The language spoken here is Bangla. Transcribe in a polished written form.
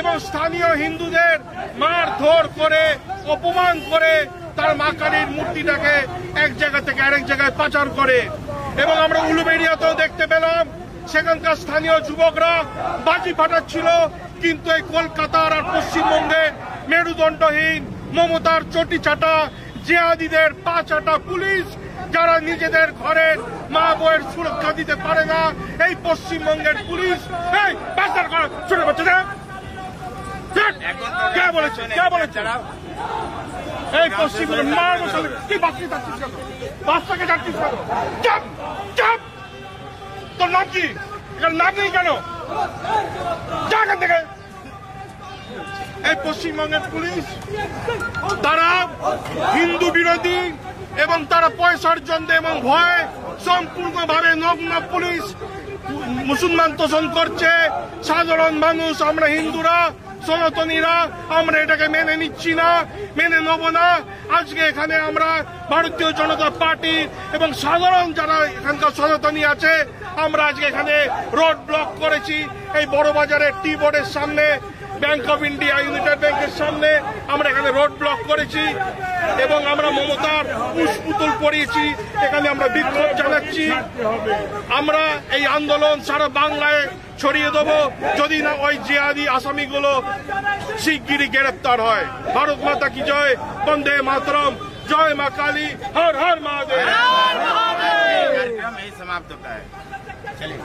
এবং স্থানীয় হিন্দুদের মারধর করে অপমান করে তার মা কালীর মূর্তিটাকে এক জায়গা থেকে আরেক জায়গায় পাচার করে। এবং আমরা উলুবেড়িয়াতেও দেখতে পেলাম সেখানকার স্থানীয় যুবকরা বাজি ফাটাচ্ছিল, কিন্তু এই কলকাতার আর পশ্চিমবঙ্গের মেরুদণ্ডহীন মমতার চটি চাটা জিহাদিদের পা চাটা পুলিশ, যারা নিজেদের ঘরের মা বউয়ের সুরক্ষা দিতে পারে না, এই পশ্চিমবঙ্গের পুলিশ এই বাজার করা ছোট বাচ্চাদের কে বলেছে এই পশ্চিমবঙ্গের মা বসে কি বাচ্চা যাচ্ছিস কেন, বাচ্চাকে যাচ্ছিস কেন, চাপ চাপ তোর নাম কি, এখানে নাম নেই কেন, যা এখান থেকে। এই পশ্চিমবঙ্গের পুলিশ তারা হিন্দু বিরোধী এবং তারা পয়সার জন্য এবং ভয়ে সম্পূর্ণভাবে নগ্ন পুলিশ মুসলমান তোষণ করছে। সাধারণ মানুষ, আমরা হিন্দুরা, সনাতনীরা আমরা এটাকে মেনে নিচ্ছি না, মেনে নেব না। আজকে এখানে আমরা ভারতীয় জনতা পার্টি এবং সাধারণ যারা এখানকার সনাতনী আছে, আমরা আজকে এখানে রোড ব্লক করেছি এই বড় বাজারের টি বোর্ডের সামনে, ব্যাংক অফ ইন্ডিয়া, ইউনাইটেড ব্যাংকের সামনে আমরা এখানে রোড ব্লক করেছি এবং আমরা মমতার পুষ্পুতুল পরিয়েছি, এখানে আমরা বিক্ষোভ জানাচ্ছি। আমরা এই আন্দোলন সারা বাংলায় ছড়িয়ে দেবো যদি না ওই জিহাদি আসামিগুলো শিগগিরই গ্রেপ্তার হয়। ভারত মাতা কি জয়, বন্দে মাতরম, জয় মা কালী, হর হর মহাদেব। समाप्त होता है। चलिए।